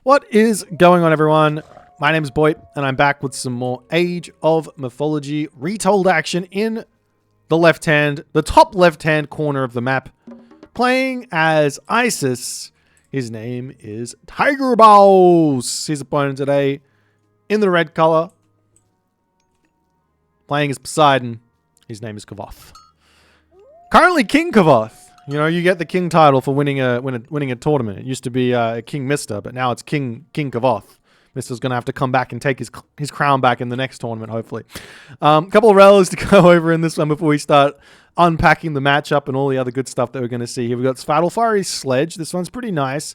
What is going on, everyone? My name is Boy, and I'm back with some more Age of Mythology retold action in the top left-hand corner of the map, playing as Isis. His name is Tiger Balls. His opponent today, in the red color, playing as Poseidon. His name is Kvothe. Currently King Kvothe. You know, you get the king title for winning a tournament. It used to be King Mister, but now it's King Kvothe. Mister's going to have to come back and take his crown back in the next tournament, hopefully. A couple of relics to go over in this one before we start unpacking the matchup and all the other good stuff that we're going to see here. We've got Svartalfari's Sledge. This one's pretty nice.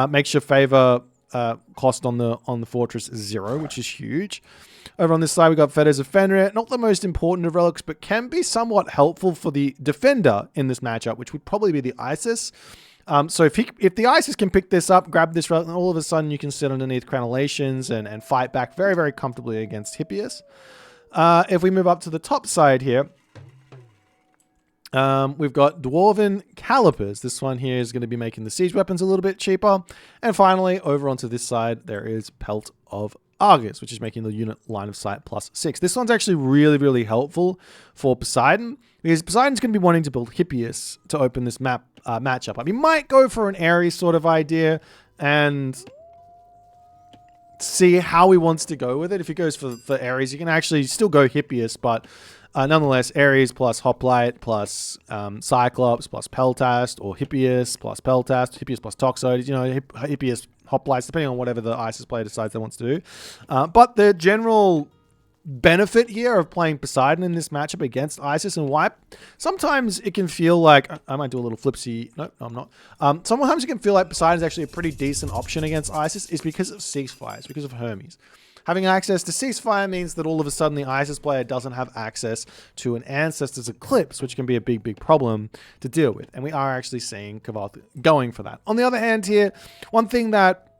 Makes your favor cost on the fortress 0, which is huge. Over on this side, we've got Fetters of Fenrir. Not the most important of relics, but can be somewhat helpful for the defender in this matchup, which would probably be the Isis. So if the Isis can pick this up, grab this relic, and all of a sudden you can sit underneath Crenellations and fight back very, very comfortably against Hippias. If we move up to the top side here, we've got Dwarven Calipers. This one here is going to be making the siege weapons a little bit cheaper. And finally, over onto this side, there is Pelt of Argus, which is making the unit line of sight +6. This one's actually really, really helpful for Poseidon, because Poseidon's going to be wanting to build Hippias to open this matchup up. He might go for an Ares sort of idea and see how he wants to go with it. If he goes for Ares, you can actually still go Hippias, but nonetheless, Ares plus Hoplite plus Cyclops plus Peltast, or Hippias plus Peltast, Hippias plus Toxoid, you know, Hippias Hoplites, depending on whatever the Isis player decides they want to do. But the general benefit here of playing Poseidon in this matchup against Isis and Wipe, sometimes it can feel like, I might do a little flipsy, no, I'm not. Sometimes it can feel like Poseidon is actually a pretty decent option against Isis, is because of Ceasefires, because of Hermes. Having access to Ceasefire means that all of a sudden the Isis player doesn't have access to an Ancestor's Eclipse, which can be a big, big problem to deal with. And we are actually seeing Kvothe going for that. On the other hand here, one thing that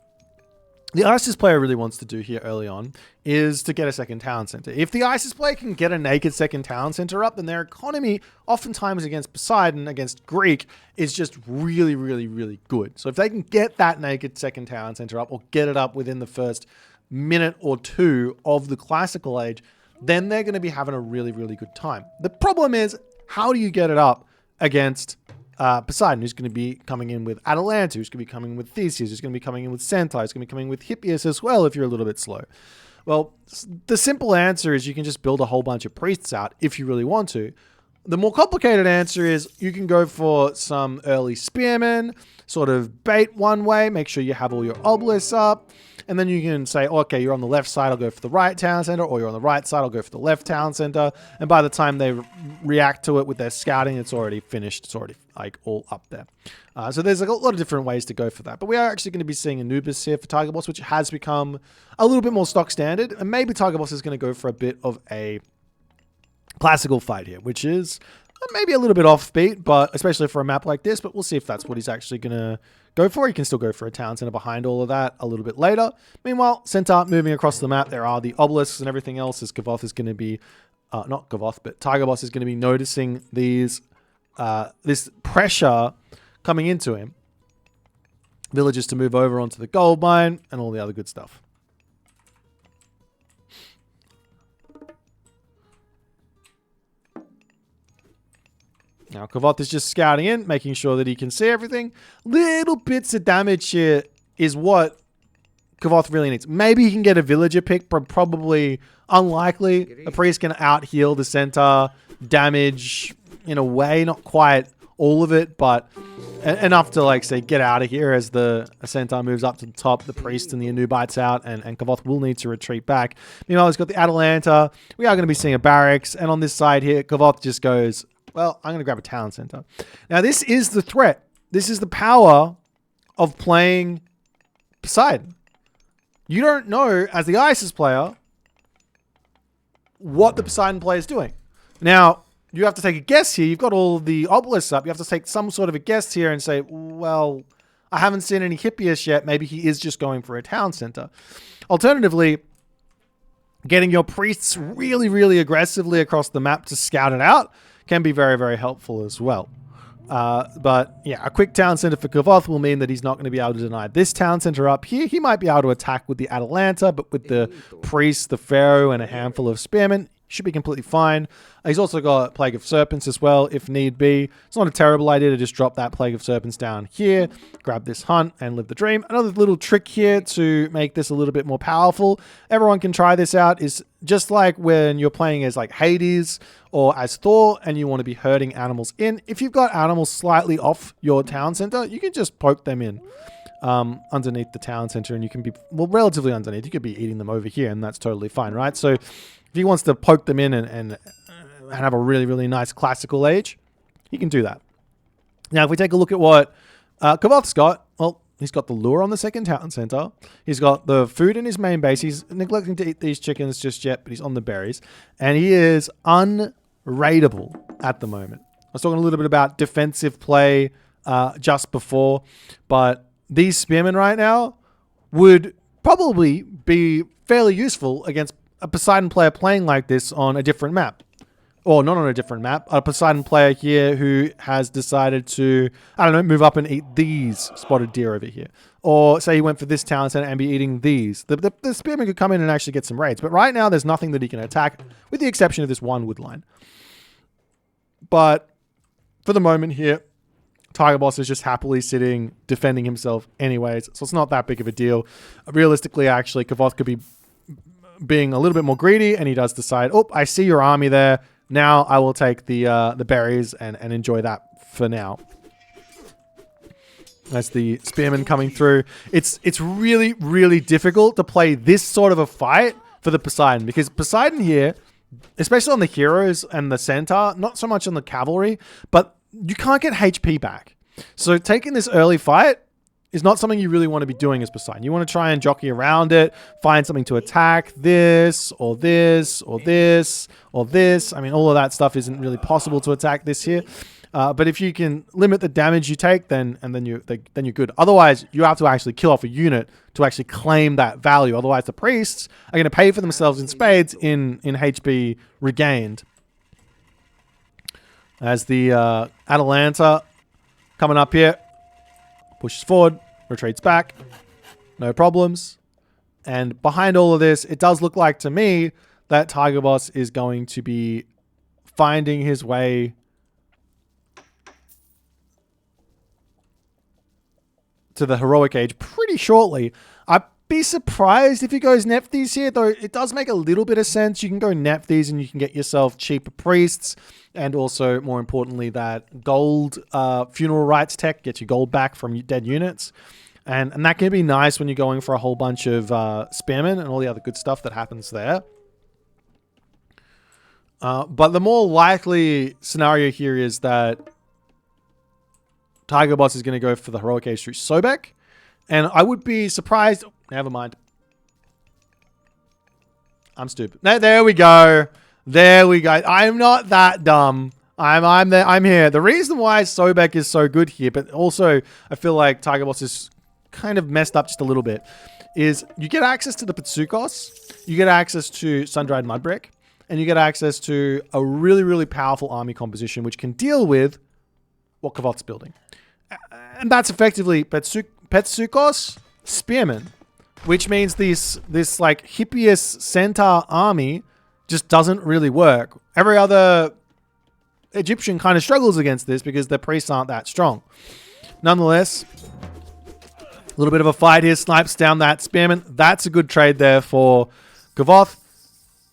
the Isis player really wants to do here early on is to get a second town center. If the Isis player can get a naked second town center up, then their economy, oftentimes against Poseidon, against Greek, is just really, really, really good. So if they can get that naked second town center up, or get it up within the first minute or two of the classical age, then they're going to be having a really, really good time. The problem is, how do you get it up against Poseidon, who's going to be coming in with Atalanta, who's going to be coming in with Theseus, who's going to be coming in with Centaur, who's going to be coming with Hippias as well if you're a little bit slow? Well, the simple answer is you can just build a whole bunch of priests out if you really want to. The more complicated answer is you can go for some early spearmen, sort of bait one way, make sure you have all your obelisks up, and then you can say, okay, you're on the left side, I'll go for the right town center, or you're on the right side, I'll go for the left town center. And by the time they react to it with their scouting, it's already finished. It's already like all up there. So there's like a lot of different ways to go for that. But we are actually going to be seeing Anubis here for Tiger Boss, which has become a little bit more stock standard. And maybe Tiger Boss is going to go for a bit of a classical fight here, which is maybe a little bit offbeat, but especially for a map like this. But we'll see if that's what he's actually going to go for. He can still go for a town center behind all of that a little bit later. Meanwhile, Centaur moving across the map. There are the obelisks and everything else, as Kvothe is going to be, not Kvothe, but Tiger Boss is going to be noticing these, this pressure coming into him. Villagers to move over onto the gold mine and all the other good stuff. Now, Kvothe is just scouting in, making sure that he can see everything. Little bits of damage here is what Kvothe really needs. Maybe he can get a villager pick, but probably unlikely. A priest can out-heal the centaur damage in a way, not quite all of it, but enough to, like, say, get out of here as the centaur moves up to the top. The priest and the Anubites out, and Kvothe will need to retreat back. Meanwhile, he's got the Atalanta. We are going to be seeing a barracks, and on this side here, Kvothe just goes, well, I'm going to grab a town center. Now, this is the threat. This is the power of playing Poseidon. You don't know, as the Isis player, what the Poseidon player is doing. Now, you have to take a guess here. You've got all the obelisks up. You have to take some sort of a guess here and say, well, I haven't seen any Hippias yet. Maybe he is just going for a town center. Alternatively, getting your priests really, really aggressively across the map to scout it out can be very, very helpful as well. But yeah, a quick town center for Kavoth will mean that he's not going to be able to deny this town center up here. He might be able to attack with the Atalanta, but with the priest, the pharaoh, and a handful of spearmen, should be completely fine. He's also got Plague of Serpents as well, if need be. It's not a terrible idea to just drop that Plague of Serpents down here, grab this hunt, and live the dream. Another little trick here to make this a little bit more powerful. Everyone can try this out. Is just like when you're playing as like Hades or as Thor and you want to be herding animals in. If you've got animals slightly off your town center, you can just poke them in underneath the town center, and you can be, well, relatively underneath. You could be eating them over here, and that's totally fine, right? So if he wants to poke them in and have a really, really nice classical age, he can do that. Now, if we take a look at what Kavoth's got, well, he's got the lure on the second town center. He's got the food in his main base. He's neglecting to eat these chickens just yet, but he's on the berries. And he is unraidable at the moment. I was talking a little bit about defensive play just before, but these spearmen right now would probably be fairly useful against a Poseidon player playing like this on a different map. Or not on a different map. A Poseidon player here who has decided to, I don't know, move up and eat these spotted deer over here. Or say he went for this town center and be eating these. The spearman could come in and actually get some raids. But right now there's nothing that he can attack, with the exception of this one wood line. But for the moment here, Tiger Boss is just happily sitting, defending himself anyways. So it's not that big of a deal. Realistically, actually, Kavoth could be being a little bit more greedy, and he does decide, oh, I see your army there. Now I will take the berries and enjoy that for now. That's the spearman coming through. It's really, really difficult to play this sort of a fight for the Poseidon, because Poseidon here, especially on the heroes and the centaur, not so much on the cavalry, but you can't get HP back. So taking this early fight is not something you really want to be doing as Poseidon. You want to try and jockey around it, find something to attack, this, or this, or this, or this. I mean, all of that stuff isn't really possible to attack this here. But if you can limit the damage you take, then you're good. Otherwise, you have to actually kill off a unit to actually claim that value. Otherwise, the priests are going to pay for themselves in spades in HP regained. As the Atalanta coming up here, pushes forward, retreats back, no problems. And behind all of this, it does look like to me that Tiger Boss is going to be finding his way to the heroic age pretty shortly. I'd be surprised if he goes Nephthys here, though it does make a little bit of sense. You can go Nephthys and you can get yourself cheaper priests, and also, more importantly, that gold funeral rites tech gets you gold back from dead units. And that can be nice when you're going for a whole bunch of spearmen and all the other good stuff that happens there. But the more likely scenario here is that Tiger Boss is going to go for the heroic age through Sobek. And I would be surprised. Never mind. I'm stupid. No, there we go. There we go. I'm not that dumb. I'm there. I'm here. The reason why Sobek is so good here, but also I feel like Tiger Boss is kind of messed up just a little bit, is you get access to the Pitsukos, you get access to Sun-Dried Mudbrick, and you get access to a really, really powerful army composition which can deal with what Kavoth's building. And that's effectively Petsukos Spearmen, which means this like Hippias Centaur army just doesn't really work. Every other Egyptian kind of struggles against this because their priests aren't that strong. Nonetheless, a little bit of a fight here. Snipes down that spearman. That's a good trade there for Kavoth.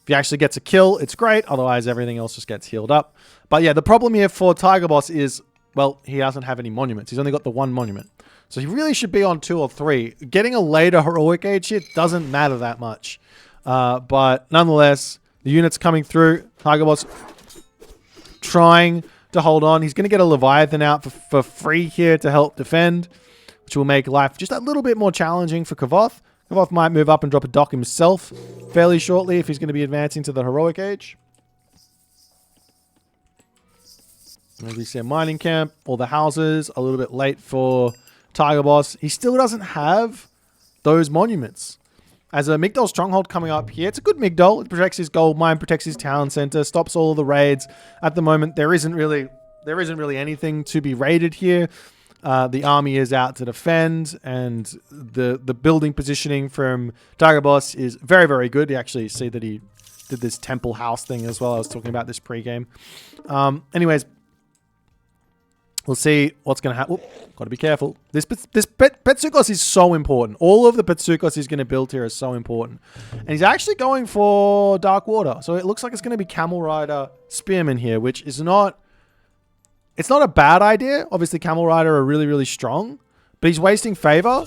If he actually gets a kill, it's great. Otherwise, everything else just gets healed up. But yeah, the problem here for Tiger Boss is, well, he doesn't have any monuments. He's only got the one monument. So he really should be on 2 or 3. Getting a later heroic age here doesn't matter that much. But nonetheless, the unit's coming through. Tiger Boss trying to hold on. He's going to get a Leviathan out for free here to help defend, which will make life just a little bit more challenging for Kavoth. Kavoth might move up and drop a dock himself fairly shortly if he's going to be advancing to the heroic age. As we see a mining camp, all the houses, a little bit late for Tiger Boss. He still doesn't have those monuments. As a Migdol stronghold coming up here, it's a good Migdol. It protects his gold mine, protects his town center, stops all of the raids. At the moment, there isn't really there isn't really anything to be raided here. The army is out to defend, and the building positioning from Tiger Boss is very, very good. You actually see that he did this temple house thing as well. I was talking about this pre-game. Anyways, we'll see what's going to happen. Got to be careful. This Petsukos is so important. All of the Petsukos he's going to build here is so important. And he's actually going for Dark Water. So it looks like it's going to be Camel Rider Spearman here, which is not... It's not a bad idea. Obviously, Camel Rider are really, really strong. But he's wasting favor.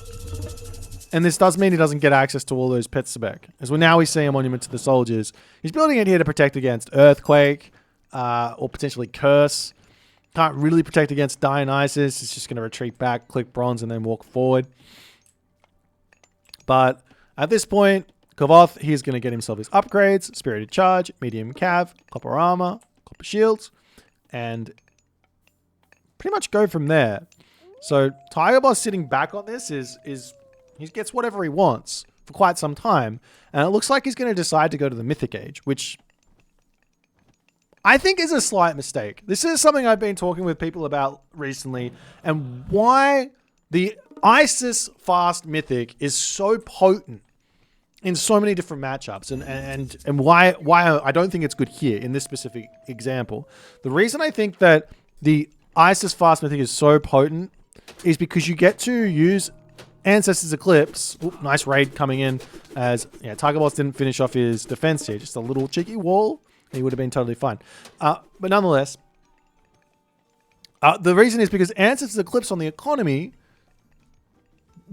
And this does mean he doesn't get access to all those Petsubek. As well, now we see a Monument to the Soldiers. He's building it here to protect against Earthquake. Or potentially Curse. Can't really protect against Dionysus. It's just going to retreat back, click Bronze, and then walk forward. But at this point, Kavoth, he's going to get himself his upgrades. Spirited Charge, Medium Cav, Copper Armor, Copper Shields. And pretty much go from there. So Tiger Boss sitting back on this is he gets whatever he wants for quite some time. And it looks like he's going to decide to go to the Mythic Age, which I think is a slight mistake. This is something I've been talking with people about recently, and why the Isis Fast Mythic is so potent in so many different matchups, and why I don't think it's good here in this specific example. The reason I think that the Isis Fast Mythic is so potent is because you get to use Ancestors Eclipse. Ooh, nice raid coming in, as Tiger Boss didn't finish off his defense here. Just a little cheeky wall. He would have been totally fine. But nonetheless, the reason is because Ancestors Eclipse on the economy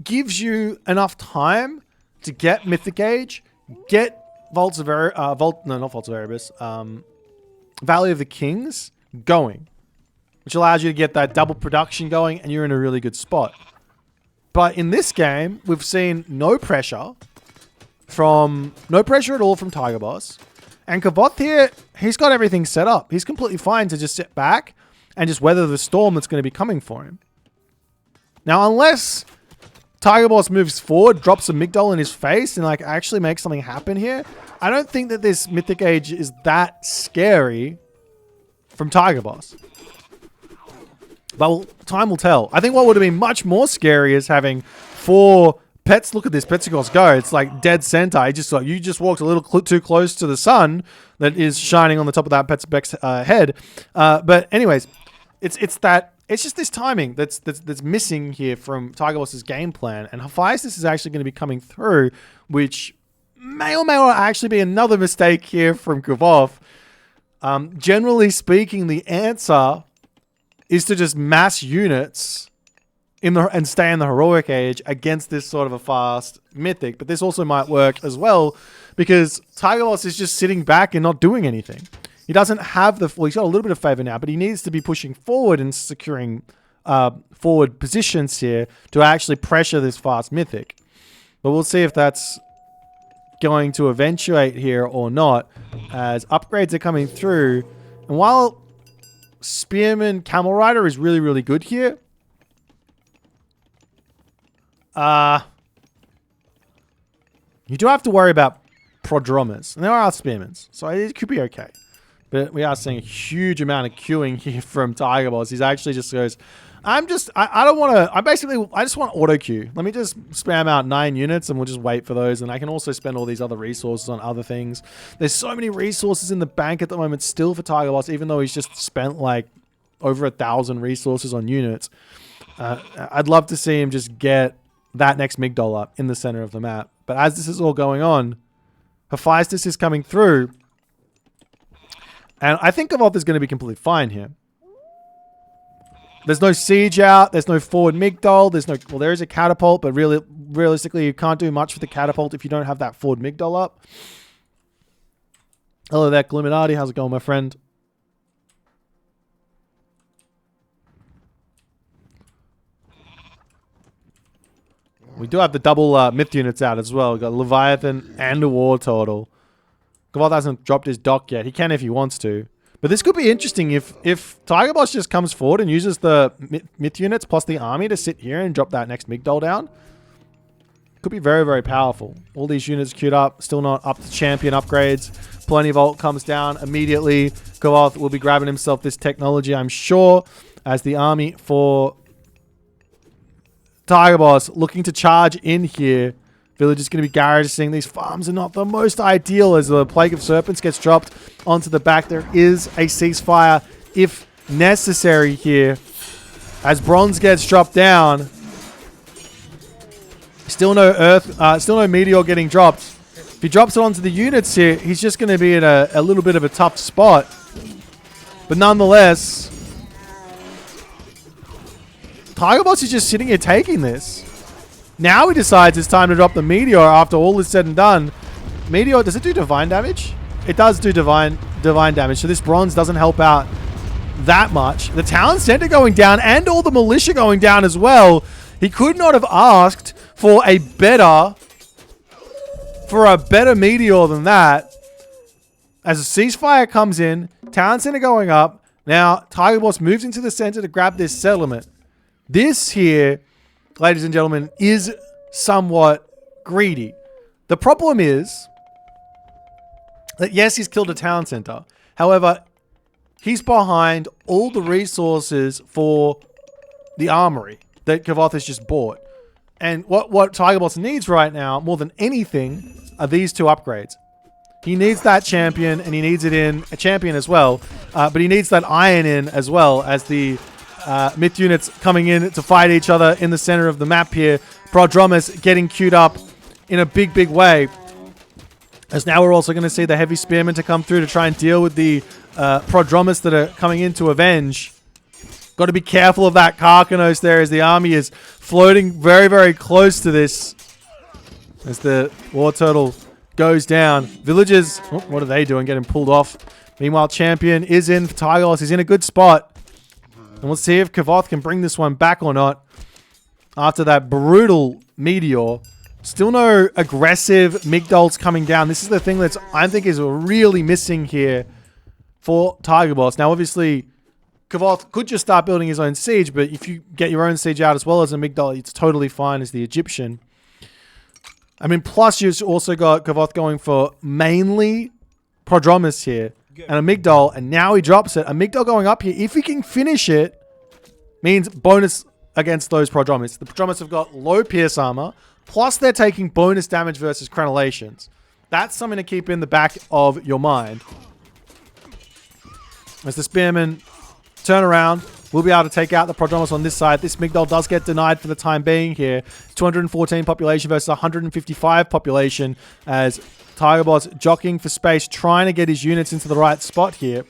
gives you enough time to get Mythic Age, get Vaults of Erebus, Valley of the Kings going, which allows you to get that double production going, and you're in a really good spot. But in this game, we've seen no pressure at all from Tiger Boss. And Kavoth here, he's got everything set up. He's completely fine to just sit back and just weather the storm that's going to be coming for him. Now, unless Tiger Boss moves forward, drops a Migdol in his face, and like actually makes something happen here, I don't think that this Mythic Age is that scary from Tiger Boss. But time will tell. I think what would have been much more scary is having 4 pets. Look at this Petsukos go. It's like dead center. You just walked a little too close to the sun that is shining on the top of that Petsubek's head. But anyways, it's just this timing that's missing here from Tiger Boss's game plan. And Hephaestus is actually going to be coming through, which may or may not actually be another mistake here from Kavoth. Generally speaking, the answer is to just mass units and stay in the Heroic Age against this sort of a fast Mythic. But this also might work as well, because Tiger Boss is just sitting back and not doing anything. He doesn't have he's got a little bit of favor now, but he needs to be pushing forward and securing forward positions here to actually pressure this fast Mythic. But we'll see if that's going to eventuate here or not, as upgrades are coming through. And while Spearman Camel Rider is really, really good here, you do have to worry about Prodromas. And there are Spearmans, so it could be okay. But we are seeing a huge amount of queuing here from Tiger Boss. He's actually just goes, I just want auto queue. Let me just spam out 9 units and we'll just wait for those. And I can also spend all these other resources on other things. There's so many resources in the bank at the moment still for Tiger Boss, even though he's just spent like over 1,000 resources on units. I'd love to see him just get that next Migdol up in the center of the map. But as this is all going on, Hephaestus is coming through. And I think Kavoth is going to be completely fine here. There's no siege out. There's no forward Migdol. There is a catapult, but realistically, you can't do much with the catapult if you don't have that forward Migdol up. Hello there, Gluminati. How's it going, my friend? We do have the double myth units out as well. We've got Leviathan and a War Turtle. Kavoth hasn't dropped his dock yet. He can if he wants to. But this could be interesting if Tiger Boss just comes forward and uses the myth units plus the army to sit here and drop that next Migdol down. Could be very, very powerful. All these units queued up. Still not up to champion upgrades. Plenty Vault comes down immediately. Kavoth will be grabbing himself this technology, I'm sure, as the army for Tiger Boss looking to charge in here. Village is going to be garrising. These farms are not the most ideal as the Plague of Serpents gets dropped onto the back. There is a ceasefire if necessary here. As Bronze gets dropped down, still no meteor getting dropped. If he drops it onto the units here, he's just going to be in a little bit of a tough spot. But nonetheless, Tiger Boss is just sitting here taking this. Now he decides it's time to drop the meteor after all is said and done. Meteor, does it do divine damage? It does do divine damage, so this bronze doesn't help out that much. The town center going down and all the militia going down as well. He could not have asked for a better meteor than that. As a ceasefire comes in, town center going up. Now Tiger Boss moves into the center to grab this settlement. This here, ladies and gentlemen, is somewhat greedy. The problem is that yes, he's killed a town center. However, he's behind all the resources for the armory that Kavoth has just bought. And what Tiger Boss needs right now, more than anything, are these two upgrades. He needs that champion, and he needs it in a champion as well. But he needs that iron in as well as the myth units coming in to fight each other in the center of the map here. Prodromus getting queued up in a big, big way. As now we're also going to see the heavy spearmen to come through to try and deal with the Prodromus that are coming in to avenge. Got to be careful of that Karkanos there as the army is floating very, very close to this. As the War Turtle goes down. Villagers, what are they doing? Getting pulled off. Meanwhile, Champion is in for Tiger Boss. He's in a good spot. And we'll see if Kavoth can bring this one back or not. After that brutal meteor. Still no aggressive Migdols coming down. This is the thing that I think is really missing here for Tiger Boss. Now, obviously, Kavoth could just start building his own siege, but if you get your own siege out as well as a Migdol, it's totally fine as the Egyptian. I mean, plus you've also got Kavoth going for mainly Prodromus here and a Migdol, and now he drops it. A Migdol going up here, if he can finish it, means bonus against those Prodromus. The Prodromus have got low pierce armor, plus they're taking bonus damage versus crenellations. That's something to keep in the back of your mind. As the Spearmen turn around, we'll be able to take out the Prodromus on this side. This Migdol does get denied for the time being here. 214 population versus 155 population as Tiger Boss jockeying for space, trying to get his units into the right spot here.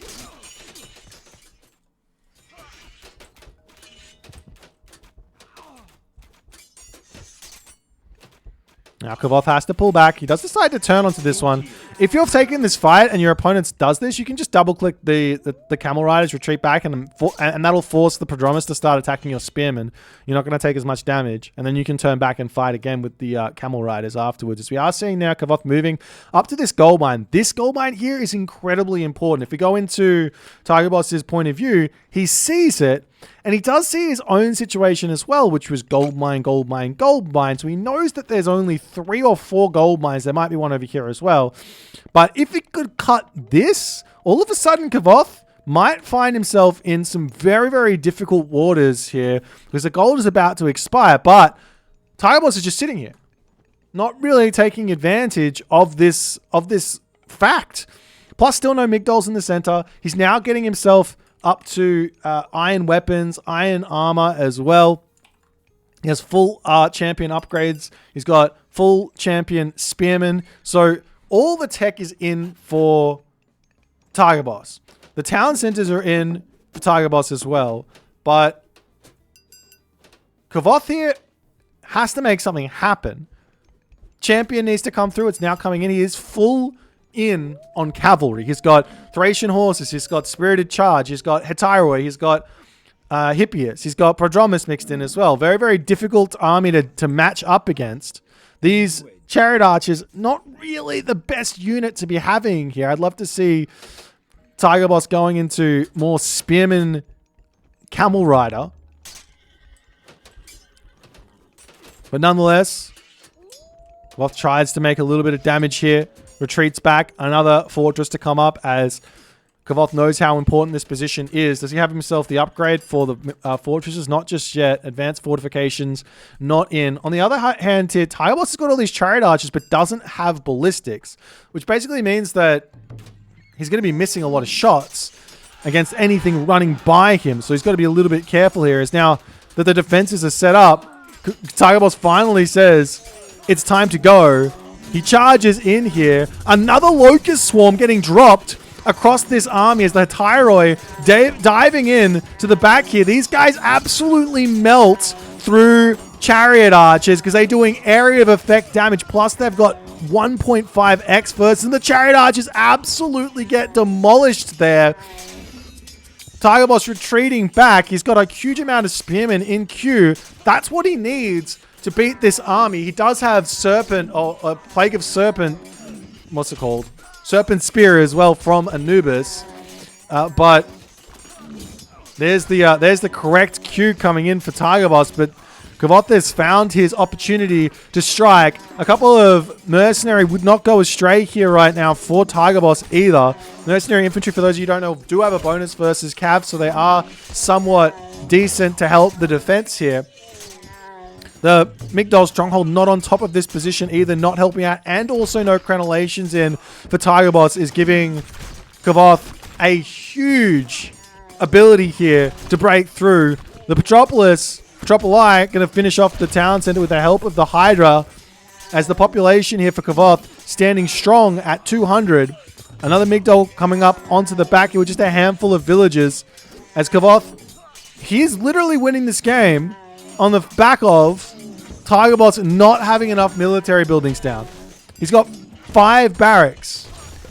Now Kavoth has to pull back. He does decide to turn onto this one. If you're taking this fight and your opponent does this, you can just double click the Camel Riders, retreat back, and that'll force the Prodromus to start attacking your Spearmen. You're not going to take as much damage. And then you can turn back and fight again with the Camel Riders afterwards. As we are seeing now Kavoth moving up to this gold mine. This gold mine here is incredibly important. If we go into Tiger Boss's point of view, he sees it. And he does see his own situation as well, which was gold mine, gold mine, gold mine. So he knows that there's only 3 or 4 gold mines. There might be one over here as well. But if he could cut this, all of a sudden Kavoth might find himself in some very, very difficult waters here because the gold is about to expire. But Tiger Boss is just sitting here, not really taking advantage of this fact. Plus, still no Migdols in the center. He's now getting himself up to iron weapons, iron armor as well. He has full champion upgrades. He's got full champion spearmen. So all the tech is in for Tiger Boss. The town centers are in for Tiger Boss as well. But Kavoth here has to make something happen. Champion needs to come through. It's now coming in. He is full in on cavalry. He's got Thracian horses. He's got Spirited Charge. He's got Hetairoi. He's got Hippias. He's got Prodromus mixed in as well. Very, very difficult army to match up against. These Chariot Archers, not really the best unit to be having here. I'd love to see Tiger Boss going into more Spearman Camel Rider. But nonetheless, Kavoth tries to make a little bit of damage here. Retreats back. Another fortress to come up as Kavoth knows how important this position is. Does he have himself the upgrade for the fortresses? Not just yet. Advanced fortifications, not in. On the other hand here, Tiger Boss has got all these chariot archers, but doesn't have ballistics, which basically means that he's going to be missing a lot of shots against anything running by him. So he's got to be a little bit careful here. As now that the defenses are set up, Tiger Boss finally says it's time to go. He charges in here. Another Locust Swarm getting dropped across this army as the Tyroi diving in to the back here. These guys absolutely melt through chariot archers because they're doing area of effect damage. Plus they've got 1.5x versus, and the chariot archers absolutely get demolished there. Tiger Boss retreating back. He's got a huge amount of spearmen in queue. That's what he needs to beat this army. He does have Serpent, or a Plague of Serpent. What's it called? Serpent Spear as well from Anubis. But there's the correct queue coming in for Tiger Boss. But Kavoth has found his opportunity to strike. A couple of Mercenary would not go astray here right now for Tiger Boss either. Mercenary Infantry, for those of you who don't know, do have a bonus versus Cav, so they are somewhat decent to help the defense here. The Migdol Stronghold not on top of this position either, not helping out, and also no crenellations in for Tiger Boss is giving Kavoth a huge ability here to break through. The Petropoli going to finish off the town center with the help of the Hydra, as the population here for Kavoth standing strong at 200. Another Migdol coming up onto the back here with just a handful of villagers, as Kavoth, he's literally winning this game on the back of Tiger Boss not having enough military buildings down. He's got 5 barracks.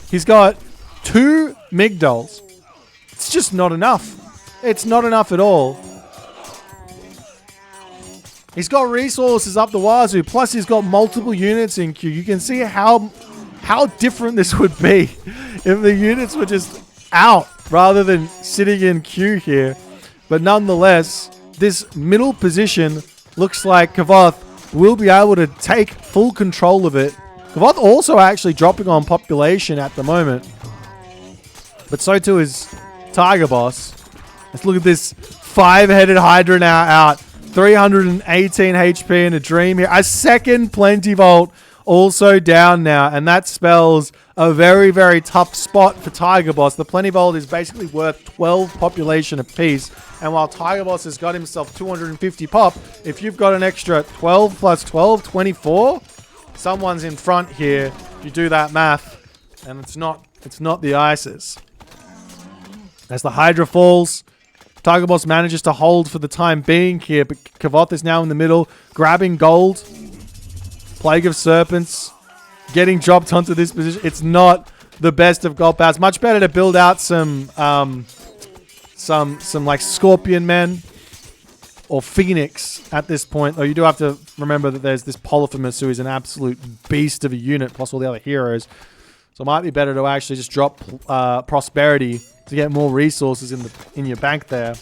He's got 2 Migdols. It's just not enough. It's not enough at all. He's got resources up the wazoo, plus he's got multiple units in queue. You can see how different this would be if the units were just out rather than sitting in queue here. But nonetheless, this middle position looks like Kavoth will be able to take full control of it. Kavoth also actually dropping on population at the moment, but so too is Tiger Boss. Let's look at this 5-headed Hydra now out. 318 HP in a dream here. A second Plentyvault also down now, and that spells a very, very tough spot for Tiger Boss. The Plentyvault is basically worth 12 population apiece, and while Tiger Boss has got himself 250 pop, if you've got an extra 12 plus 12, 24, someone's in front here. You do that math, and it's not the ISIS. As the Hydra falls, Tiger Boss manages to hold for the time being here, but Kavoth is now in the middle, grabbing gold. Plague of Serpents getting dropped onto this position. It's not the best of gold paths. Much better to build out some like Scorpion Men or Phoenix at this point. Though you do have to remember that there's this Polyphemus who is an absolute beast of a unit, plus all the other heroes. So it might be better to actually just drop Prosperity to get more resources in your bank there.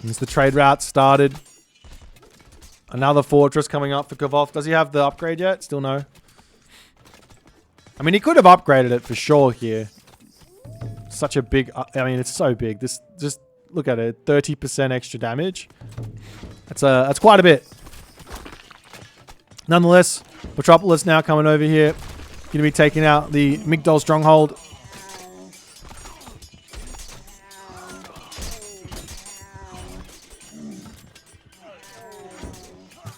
As the trade route started, another fortress coming up for Kavoth. Does he have the upgrade yet? Still no. I mean, he could have upgraded it for sure here. Such a big, I mean, it's so big. This, just look at it, 30% extra damage. That's quite a bit. Nonetheless, Metropolis now coming over here. Going to be taking out the Migdol Stronghold.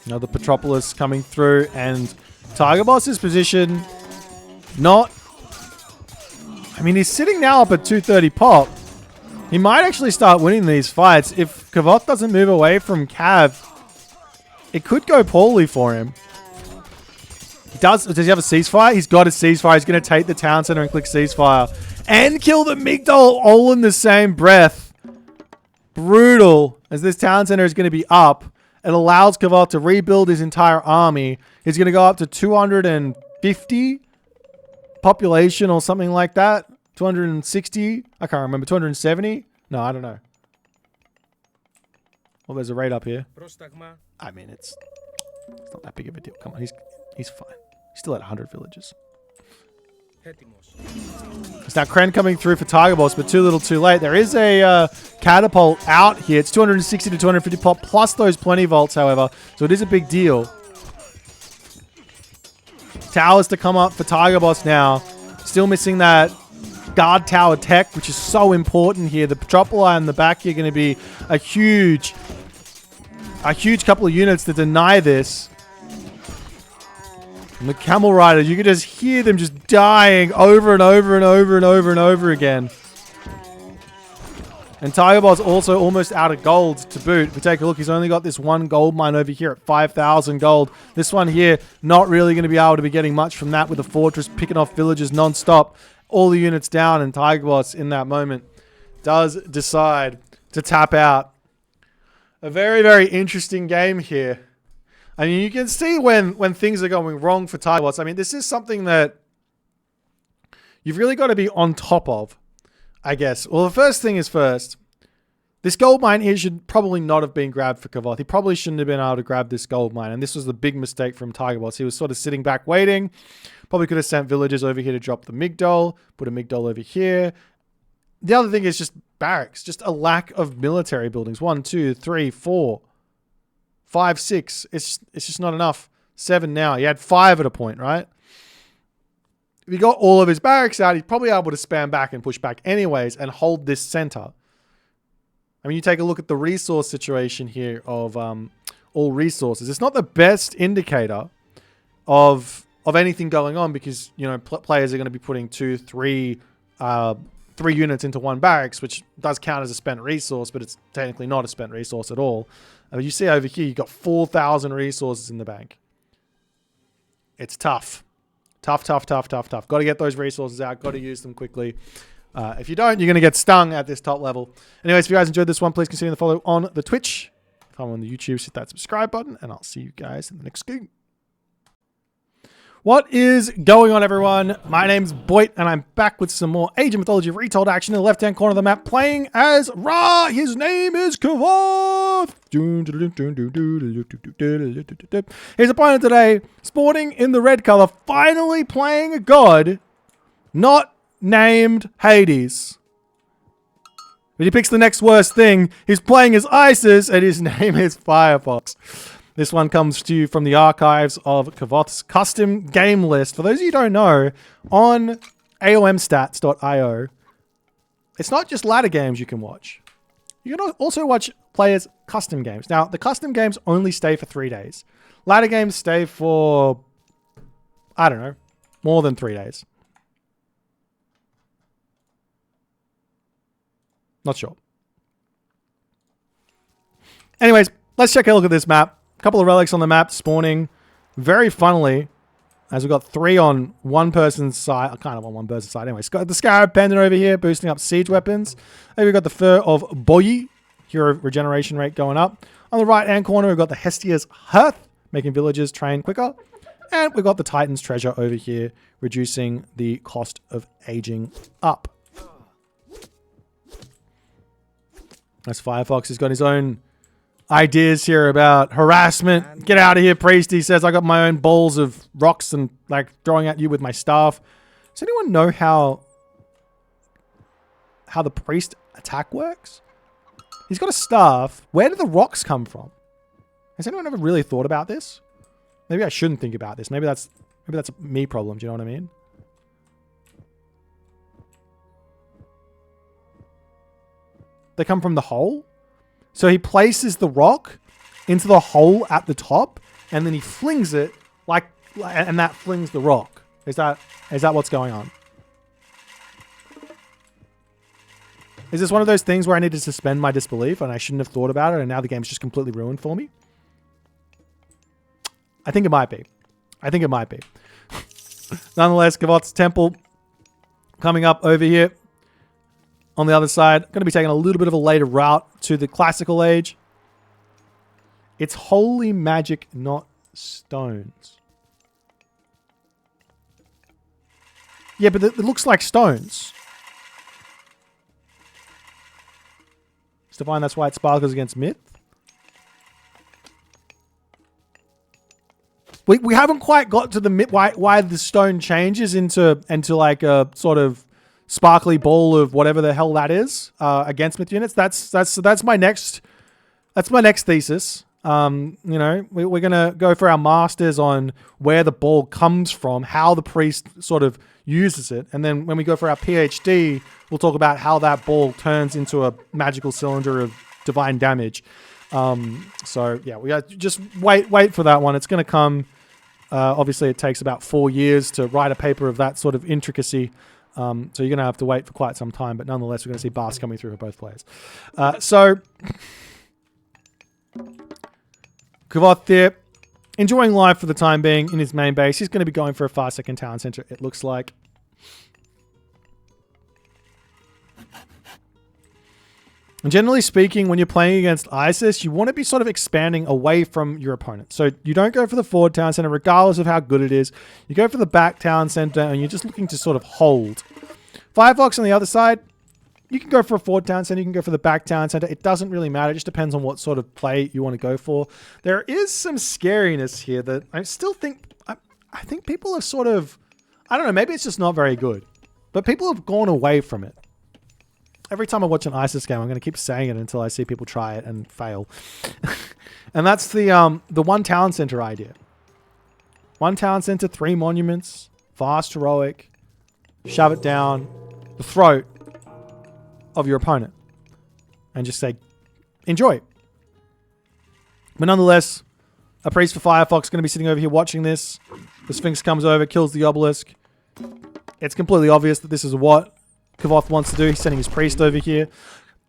Another Petropolis coming through, and Tiger Boss's position, not... I mean, he's sitting now up at 230 pop. He might actually start winning these fights. If Kavoth doesn't move away from Cav, it could go poorly for him. Does he have a ceasefire? He's got a ceasefire. He's going to take the town center and click ceasefire. And kill the Migdol all in the same breath. Brutal. As this town center is going to be up. It allows Kavoth to rebuild his entire army. He's going to go up to 250 population or something like that. 260. I can't remember. 270? No, I don't know. Oh, there's a raid up here. Πρόσταγμα. I mean, it's not that big of a deal. Come on, he's fine. He's still at 100 villages. Έτοιμος. It's now Kren coming through for Tiger Boss, but too little too late. There is a catapult out here. It's 260 to 250 pop, plus those plenty volts, however. So it is a big deal. Towers to come up for Tiger Boss now. Still missing that guard tower tech, which is so important here. The Petropoli in the back here going to be a huge couple of units to deny this. And the Camel Riders, you can just hear them just dying over and over and over and over and over again. And Tiger Boss also almost out of gold to boot. If we take a look, he's only got this one gold mine over here at 5,000 gold. This one here, not really going to be able to be getting much from that with the fortress picking off villages non-stop. All the units down, and Tiger Boss in that moment does decide to tap out. A very, very interesting game here. I mean, you can see when things are going wrong for Tiger Boss. I mean, this is something that you've really got to be on top of, I guess. Well, the first thing is first. This gold mine here should probably not have been grabbed for Kavoth. He probably shouldn't have been able to grab this gold mine. And this was the big mistake from Tiger Boss. He was sort of sitting back waiting. Probably could have sent villagers over here to drop the Migdol. Put a Migdol over here. The other thing is just barracks. Just a lack of military buildings. 1, 2, 3, 4, 5, 6. It's just not enough. 7 now. He had 5 at a point, right? If he got all of his barracks out, he's probably able to spam back and push back anyways and hold this center. I mean, you take a look at the resource situation here of all resources. It's not the best indicator of anything going on because, you know, players are going to be putting 2, 3 units into one barracks, which does count as a spent resource, but it's technically not a spent resource at all. You see over here, you've got 4,000 resources in the bank. It's tough. Tough. Got to get those resources out. Got to use them quickly. If you don't, you're going to get stung at this top level. Anyways, if you guys enjoyed this one, please consider the follow on the Twitch. If I'm on the YouTube, hit that subscribe button, and I'll see you guys in the next game. What is going on, everyone? My name's Boit, and I'm back with some more Age of Mythology Retold action in the left-hand corner of the map, playing as Ra. His name is Kavoth. His opponent today, sporting in the red color, finally playing a god, not named Hades. But he picks the next worst thing. He's playing as Isis, and his name is Firefox. This one comes to you from the archives of Kavoth's custom game list. For those of you who don't know, on aomstats.io, it's not just ladder games you can watch. You can also watch players' custom games. Now, the custom games only stay for 3 days. Ladder games stay for, I don't know, more than 3 days. Not sure. Anyways, let's check a look at this map. A couple of relics on the map spawning very funnily, as we've got 3 on one person's side, kind of on one person's side. Anyway, got the Scarab Pendant over here, boosting up siege weapons. And we've got the Fur of Boyi, hero regeneration rate going up. On the right-hand corner, we've got the Hestia's Hearth, making villagers train quicker. And we've got the Titan's Treasure over here, reducing the cost of aging up. As Firefox has got his own ideas here about harassment. Get out of here, priest. He says, I got my own balls of rocks and like throwing at you with my staff. Does anyone know how the priest attack works? He's got a staff. Where do the rocks come from? Has anyone ever really thought about this? Maybe I shouldn't think about this. Maybe that's a me problem. Do you know what I mean? They come from the hole. So he places the rock into the hole at the top, and then he flings it and that flings the rock. Is that what's going on? Is this one of those things where I need to suspend my disbelief and I shouldn't have thought about it, and now the game's just completely ruined for me? I think it might be. Nonetheless, Kavoth's Temple coming up over here. On the other side, going to be taking a little bit of a later route to the classical age. It's holy magic, not stones. Yeah, but it looks like stones. Stefan, that's why it sparkles against myth. We haven't quite got to the why the stone changes into like a sort of sparkly ball of whatever the hell that is against Myth units. That's my next thesis. You know, we're gonna go for our masters on where the ball comes from, how the priest sort of uses it, and then when we go for our PhD, we'll talk about how that ball turns into a magical cylinder of divine damage. So yeah, we got just wait for that one. It's gonna come. Obviously, it takes about 4 years to write a paper of that sort of intricacy. So you're going to have to wait for quite some time. But nonetheless, we're going to see Bast coming through for both players. So Kvothe there, enjoying life for the time being in his main base. He's going to be going for a 5-second town center, it looks like. And generally speaking, when you're playing against Isis, you want to be sort of expanding away from your opponent. So you don't go for the forward town center, regardless of how good it is. You go for the back town center, and you're just looking to sort of hold. Firefox on the other side, you can go for a forward town center, you can go for the back town center. It doesn't really matter. It just depends on what sort of play you want to go for. There is some scariness here that I still think... I think people are sort of... I don't know, maybe it's just not very good. But people have gone away from it. Every time I watch an Isis game, I'm going to keep saying it until I see people try it and fail. And that's the one town center idea. One town center, 3 monuments, fast heroic, shove it down the throat of your opponent. And just say, enjoy. But nonetheless, a priest for Firefox is going to be sitting over here watching this. The Sphinx comes over, kills the obelisk. It's completely obvious that this is what Kvothe wants to do. He's sending his priest over here.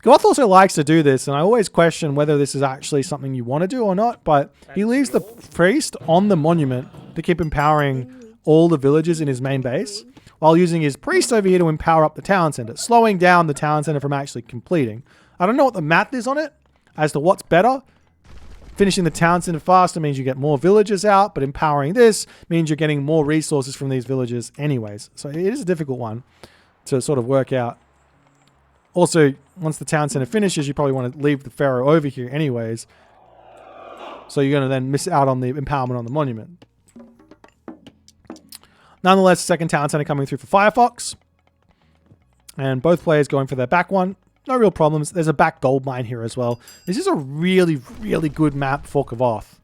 Kvothe also likes to do this, and I always question whether this is actually something you want to do or not, but he leaves the priest on the monument to keep empowering all the villagers in his main base, while using his priest over here to empower up the town center, slowing down the town center from actually completing. I don't know what the math is on it, as to what's better. Finishing the town center faster means you get more villagers out, but empowering this means you're getting more resources from these villagers anyways. So it is a difficult one to sort of work out. Also, once the town center finishes, you probably want to leave the pharaoh over here anyways. So you're going to then miss out on the empowerment on the monument. Nonetheless, second town center coming through for Firefox. And both players going for their back one. No real problems. There's a back gold mine here as well. This is a really, really good map for Kvothe.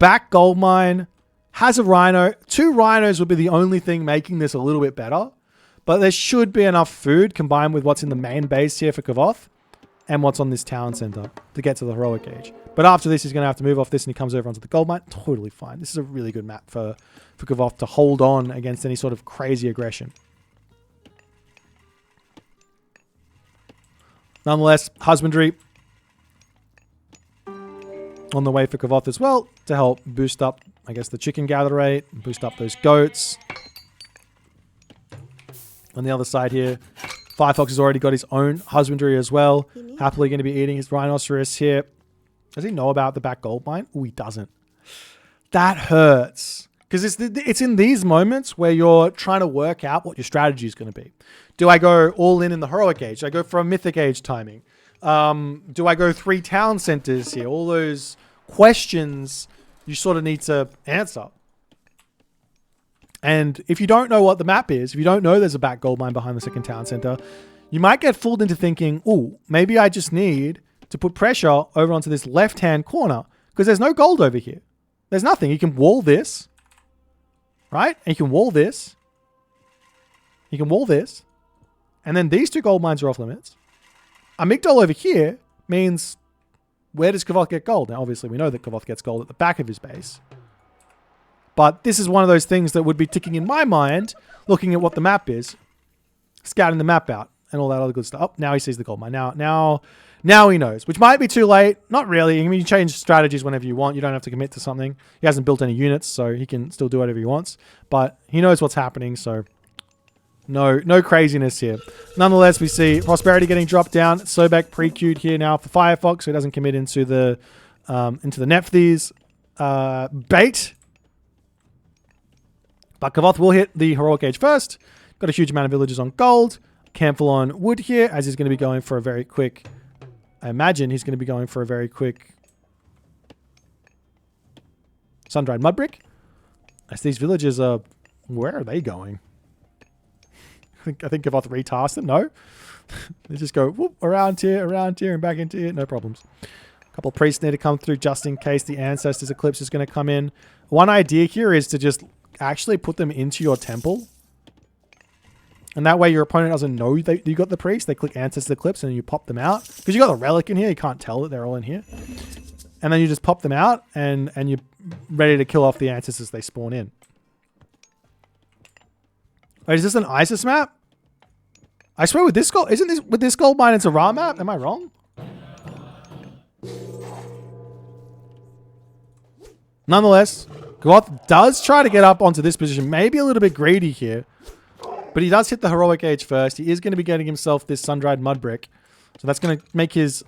Back gold mine, has a rhino. 2 rhinos would be the only thing making this a little bit better. But there should be enough food combined with what's in the main base here for Kvothe and what's on this town center to get to the heroic age. But after this, he's going to have to move off this and he comes over onto the gold mine. Totally fine. This is a really good map for Kvothe to hold on against any sort of crazy aggression. Nonetheless, husbandry on the way for Kvothe as well to help boost up, I guess, the chicken gather rate, boost up those goats. On the other side here, Firefox has already got his own husbandry as well. Happily going to be eating his rhinoceros here. Does he know about the back gold mine? Oh, he doesn't. That hurts. Because it's in these moments where you're trying to work out what your strategy is going to be. Do I go all in the heroic age? Do I go for a mythic age timing? Do I go 3 town centers here? All those questions you sort of need to answer. And if you don't know what the map is, if you don't know there's a back gold mine behind the second town center, you might get fooled into thinking, oh, maybe I just need to put pressure over onto this left-hand corner because there's no gold over here. There's nothing. You can wall this, right? And you can wall this. You can wall this. And then these 2 gold mines are off limits. Amygdala over here means, where does Kvothe get gold? Now, obviously, we know that Kvothe gets gold at the back of his base. But this is one of those things that would be ticking in my mind, looking at what the map is, scouting the map out, and all that other good stuff. Oh, now he sees the gold mine. Now he knows, which might be too late. Not really. I mean, you change strategies whenever you want. You don't have to commit to something. He hasn't built any units, so he can still do whatever he wants. But he knows what's happening, so no craziness here. Nonetheless, we see Prosperity getting dropped down. Sobek pre-queued here now for Firefox, so he doesn't commit into the Nephthys bait. But Kvothe will hit the heroic age first. Got a huge amount of villagers on gold. Campbell on wood here, as he's going to be going for a very quick... I imagine he's going to be going for a very quick sun-dried mud brick. As these villagers are... Where are they going? I think Kavoth retasked them. No. They just go whoop, around here, and back into here. No problems. A couple of priests need to come through just in case the Ancestors Eclipse is going to come in. One idea here is to just actually put them into your temple. And that way your opponent doesn't know that you got the priest. They click Ancestors Eclipse and you pop them out. Because you got the relic in here, you can't tell that they're all in here. And then you just pop them out and you're ready to kill off the ancestors they spawn in. Wait, is this an Isis map? I swear with this gold, isn't this with this gold mine it's a Ra map? Am I wrong? Nonetheless, Kavoth does try to get up onto this position. Maybe a little bit greedy here. But he does hit the Heroic Age first. He is going to be getting himself this Sun-Dried Mud Brick. So that's going to make his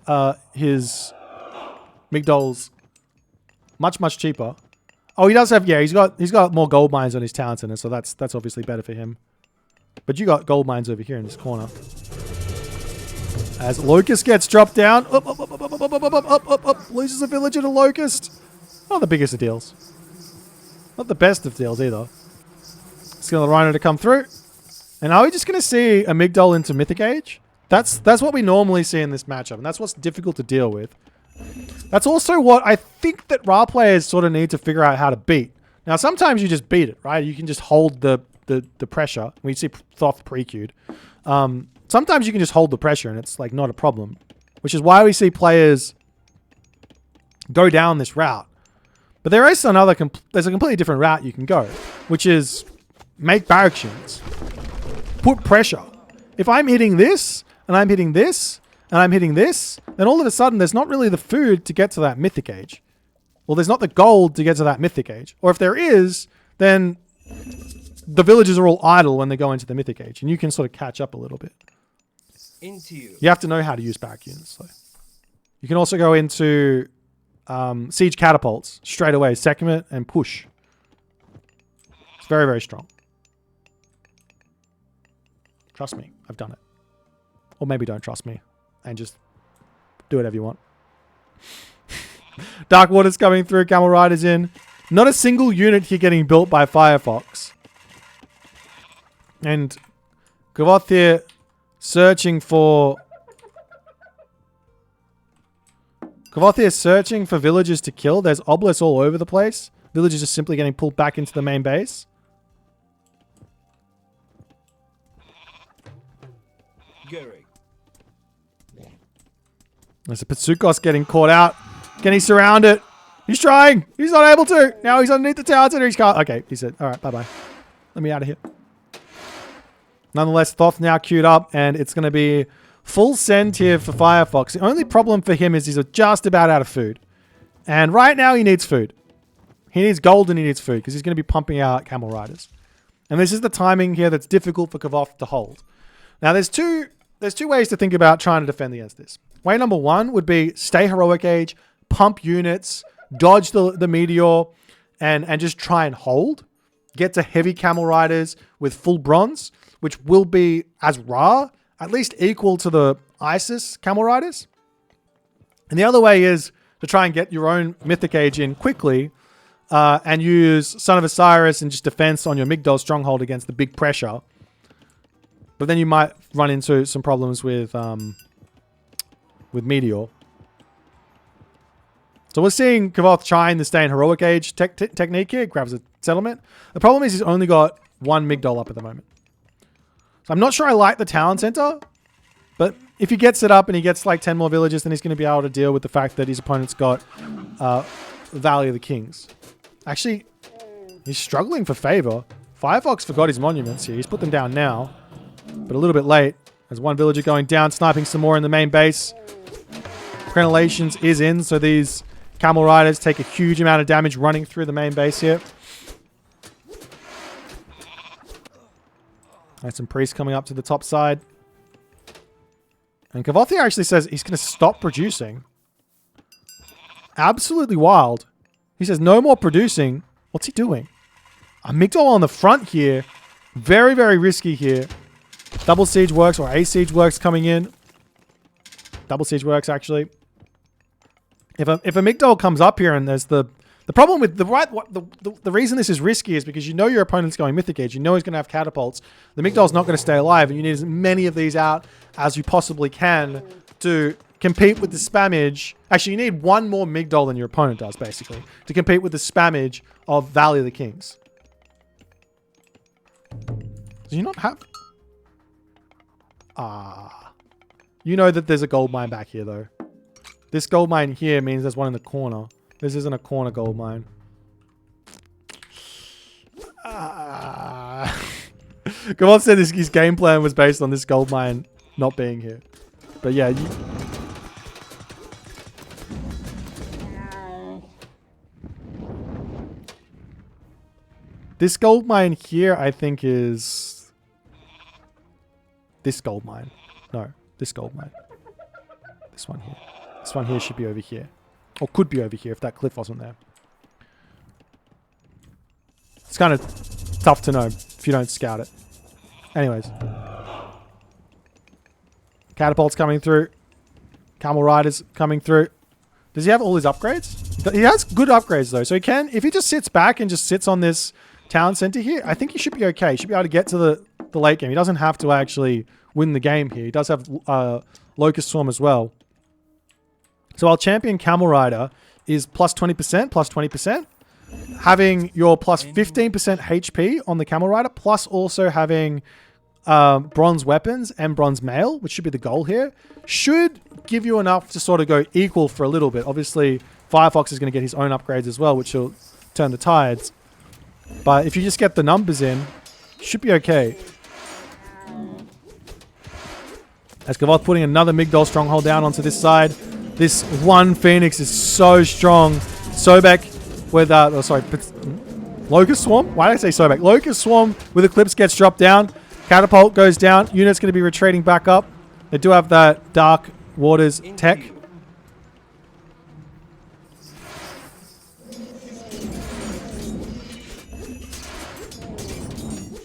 Migdols much cheaper. Oh, he does have, yeah, he's got more gold mines on his town center, so that's obviously better for him. But you got gold mines over here in this corner. As Locust gets dropped down, up, loses a villager to Locust. Not the biggest of deals. Not the best of deals either. It's going to Rhino to come through. And are we just going to see a Migdol into Mythic Age? That's what we normally see in this matchup, and that's what's difficult to deal with. That's also what I think that Ra players sort of need to figure out how to beat. Now, sometimes you just beat it, right? You can just hold the pressure. We see Thoth pre-queued. Sometimes you can just hold the pressure, and it's like not a problem. Which is why we see players go down this route. But there is another, there's a completely different route you can go, which is make barrack units. Put pressure. If I'm hitting this, and I'm hitting this, and I'm hitting this, then all of a sudden there's not really the food to get to that Mythic Age. Well, there's not the gold to get to that Mythic Age. Or if there is, then the villages are all idle when they go into the Mythic Age, and you can sort of catch up a little bit. You have to know how to use barrack units, though. You can also go into siege catapults straight away, Sekhmet and push. It's very strong. Trust me, I've done it. Or maybe don't trust me and just do whatever you want. Dark Water's coming through, Camel Riders in. Not a single unit here getting built by Firefox. And Kavoth here searching for... Kavoth here searching for villagers to kill. There's obelisks all over the place. Villagers just simply getting pulled back into the main base. There's a Pitsukos getting caught out. Can he surround it? He's trying. He's not able to. Now he's underneath the tower center. He's can't. Okay, he said, all right, bye-bye. Let me out of here. Nonetheless, Thoth now queued up, and it's going to be full send here for Firefox. The only problem for him is he's just about out of food. And right now he needs food. He needs gold and he needs food because he's going to be pumping out Camel Riders. And this is the timing here that's difficult for Kavoth to hold. Now, there's two ways to think about trying to defend against this. Way number one would be stay Heroic Age, pump units, dodge the Meteor, and just try and hold. Get to heavy Camel Riders with full bronze, which will be as Ra, at least equal to the Isis Camel Riders. And the other way is to try and get your own Mythic Age in quickly and use Son of Osiris and just defense on your Migdol stronghold against the big pressure. But then you might run into some problems with Meteor. So we're seeing Kavoth trying to stay in Heroic Age technique here. Grabs a settlement. The problem is he's only got one Migdol up at the moment. So I'm not sure I like the town center. But if he gets it up and he gets like 10 more villages, then he's going to be able to deal with the fact that his opponent's got Valley of the Kings. Actually, he's struggling for favor. Firefox forgot his monuments here. He's put them down now. But a little bit late. There's one villager going down, sniping some more in the main base. Crenellations is in, so these Camel Riders take a huge amount of damage running through the main base here. There's some priests coming up to the top side. And Kavoth here actually says he's going to stop producing. Absolutely wild. He says no more producing. What's he doing? A Migdol on the front here. Very risky here. Double Siege works or A Siege works coming in. Double Siege works actually. If a Migdol comes up here and there's The problem with the reason this is risky is because you know your opponent's going Mythic Age. You know he's going to have catapults. The Migdol's not going to stay alive, and you need as many of these out as you possibly can to compete with the spammage. Actually, you need one more Migdol than your opponent does, basically, to compete with the spammage of Valley of the Kings. Do you not have... You know that there's a gold mine back here, though. This gold mine here means there's one in the corner. This isn't a corner gold mine. Gavoth said his game plan was based on this gold mine not being here. But yeah, this gold mine here, I think, is this gold mine. No, this gold mine. This one here. This one here should be over here. Or could be over here if that cliff wasn't there. It's kind of tough to know if you don't scout it. Anyways. Catapults coming through. Camel Riders coming through. Does he have all his upgrades? He has good upgrades though. So he can, if he just sits back and just sits on this town center here, I think he should be okay. He should be able to get to the late game. He doesn't have to actually win the game here. He does have Locust Swarm as well. So our champion Camel Rider is plus 20%, plus 20%. Having your plus 15% HP on the Camel Rider, plus also having bronze weapons and bronze mail, which should be the goal here, should give you enough to sort of go equal for a little bit. Obviously, Firefox is going to get his own upgrades as well, which will turn the tides. But if you just get the numbers in, should be okay. As Gavoth putting another Migdol stronghold down onto this side. This one Phoenix is so strong. Sobek with, Locust Swarm? Why did I say Sobek? Locust Swarm with Eclipse gets dropped down. Catapult goes down. Unit's going to be retreating back up. They do have that Dark Waters tech.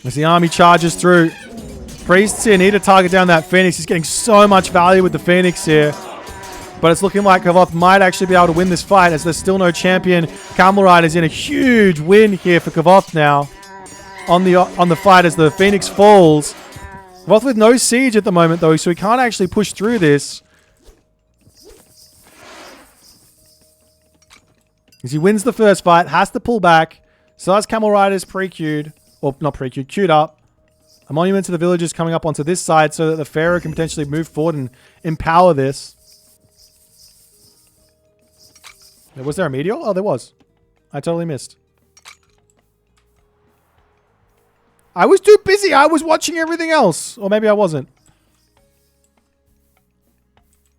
As the army charges through. Priests here need to target down that Phoenix. He's getting so much value with the Phoenix here. But it's looking like Gavoth might actually be able to win this fight as there's still no champion. Camel Rider is in a huge win here for Gavoth now on the fight as the Phoenix falls. Gavoth with no siege at the moment though, so he can't actually push through this. As he wins the first fight, has to pull back. So as Camel Rider's pre-queued, or not pre-queued, queued up. A monument to the villagers coming up onto this side so that the Pharaoh can potentially move forward and empower this. Was there a meteor? Oh, there was. I totally missed. I was too busy. I was watching everything else. Or maybe I wasn't.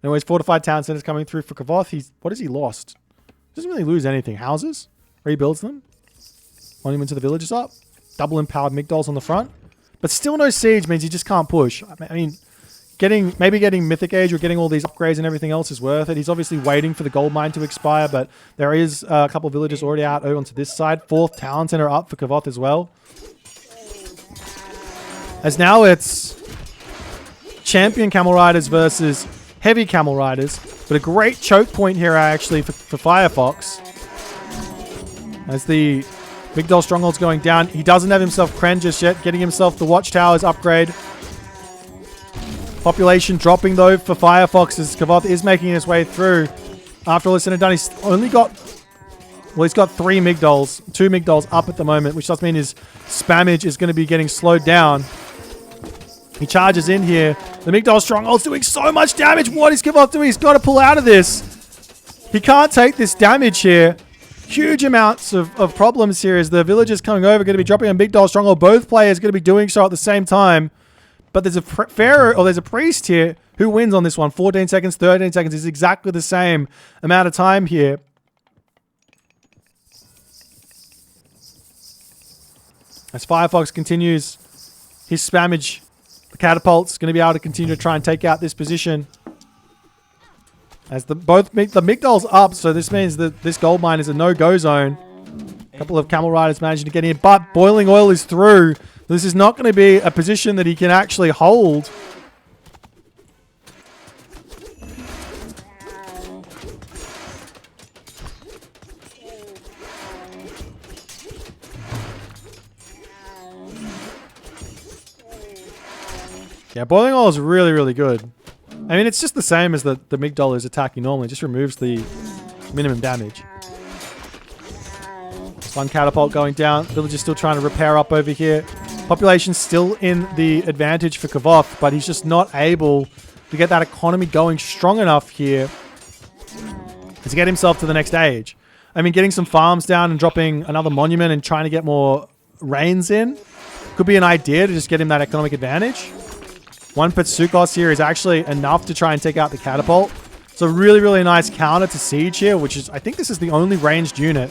Anyways, fortified town centers coming through for Gavoth. What has he lost? Doesn't really lose anything. Houses. Rebuilds them. Monument to the villagers up. Double empowered Migdols on the front. But still no siege means you just can't push. I mean... Maybe getting Mythic Age or getting all these upgrades and everything else is worth it. He's obviously waiting for the gold mine to expire, but there is a couple of villagers already out over onto this side. 4th town center up for Gavoth as well. As now it's champion Camel Riders versus heavy Camel Riders, but a great choke point here actually for Firefox. As the Migdol Stronghold's going down. He doesn't have himself Kren just yet, getting himself the Watchtowers upgrade. Population dropping though for Firefox as Gavoth is making his way through. After all this and done, he's only got... Well, he's got 3 Migdols. 2 Migdols up at the moment, which does mean his spammage is going to be getting slowed down. He charges in here. The Migdol Stronghold's doing so much damage. What is Gavoth doing? He's got to pull out of this. He can't take this damage here. Huge amounts of problems here as the villagers coming over going to be dropping a Migdol Stronghold. Both players going to be doing so at the same time. But there's a pharaoh, or there's a priest here who wins on this one. 14 seconds, 13 seconds is exactly the same amount of time here. As Firefox continues his spammage, the catapult's going to be able to continue to try and take out this position. As the Migdol's up, so this means that this gold mine is a no-go zone. A couple of Camel Riders managing to get in, but Boiling Oil is through. This is not going to be a position that he can actually hold. Yeah, Boiling Oil is really, really good. I mean, it's just the same as the Migdol is attacking normally. It just removes the minimum damage. One catapult going down. Villager's still trying to repair up over here. Population's still in the advantage for Kavoth, but he's just not able to get that economy going strong enough here to get himself to the next stage. I mean, getting some farms down and dropping another monument and trying to get more rains in could be an idea to just get him that economic advantage. One Petsukos here is actually enough to try and take out the catapult. It's a really, really nice counter to siege here, which is, I think this is the only ranged unit,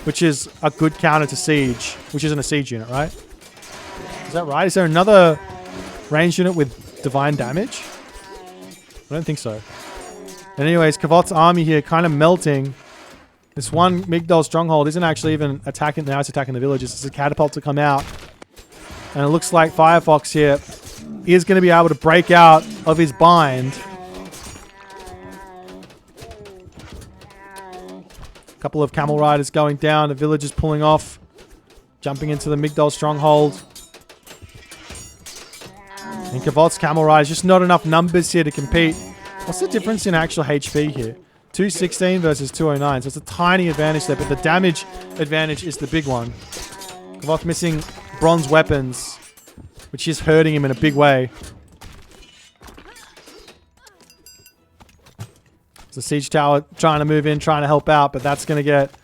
which is a good counter to siege, which isn't a siege unit, right? Is that right? Is there another ranged unit with divine damage? I don't think so. And anyways, Kavoth's army here kind of melting. This one Migdol stronghold isn't actually even attacking. Now it's attacking the villages. It's a catapult to come out. And it looks like Firefox here is going to be able to break out of his bind. A couple of camel riders going down. The villagers pulling off. Jumping into the Migdol stronghold. And Kavoth's camel riders, just not enough numbers here to compete. What's the difference in actual HP here? 216 versus 209. So it's a tiny advantage there, but the damage advantage is the big one. Kavoth missing bronze weapons, which is hurting him in a big way. It's a siege tower trying to move in, trying to help out, but that's going to get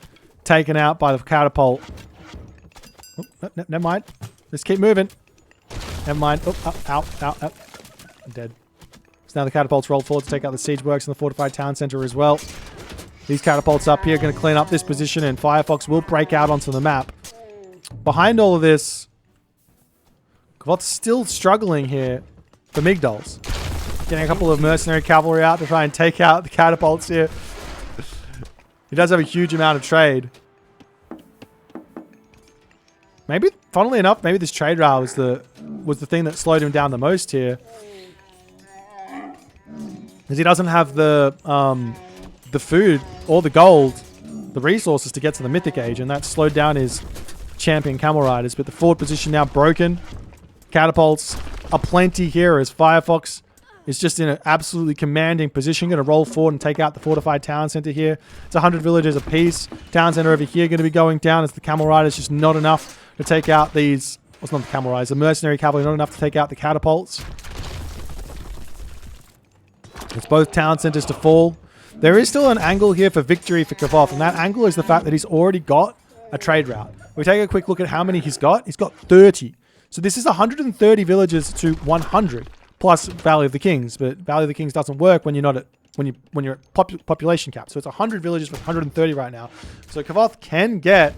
taken out by the catapult. Oh, never mind. Let's keep moving. Never mind. Oh, out. I'm dead. So now the catapults roll forward to take out the siege works and the fortified town center as well. These catapults up here are going to clean up this position, and Firefox will break out onto the map. Behind all of this, Kavoth's still struggling here for Migdols. Getting a couple of mercenary cavalry out to try and take out the catapults here. He does have a huge amount of trade. Maybe, funnily enough, maybe this trade rail was the thing that slowed him down the most here. Because he doesn't have the food or the gold, the resources to get to the Mythic Age, and that slowed down his champion camel riders. But the forward position now broken. Catapults are plenty here as Firefox is just in an absolutely commanding position. Going to roll forward and take out the fortified town center here. It's 100 villagers apiece. Town center over here going to be going down as the camel riders just not enough to take out these... Well, it's not the camel riders. The mercenary cavalry not enough to take out the catapults. It's both town centers to fall. There is still an angle here for victory for Kavoth, and that angle is the fact that he's already got a trade route. We take a quick look at how many he's got. He's got 30. So this is 130 villages to 100 plus Valley of the Kings, but Valley of the Kings doesn't work when you're not at when you're at population cap. So it's 100 villages with 130 right now. So Kavoth can get,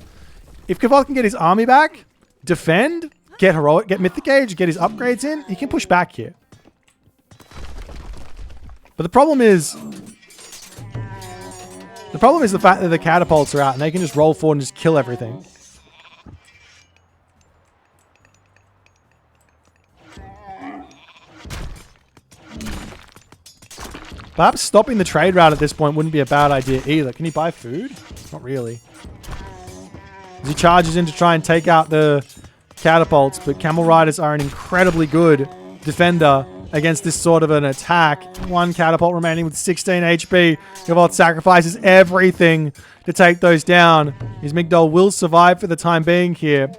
if Kavoth can get his army back, defend, get heroic, get Mythic Age, get his upgrades in, he can push back here. But the problem is the fact that the catapults are out and they can just roll forward and just kill everything. Perhaps stopping the trade route at this point wouldn't be a bad idea either. Can he buy food? Not really. As he charges in to try and take out the catapults, but camel riders are an incredibly good defender against this sort of an attack. One catapult remaining with 16 HP. Kavoth sacrifices everything to take those down. His Migdol will survive for the time being here.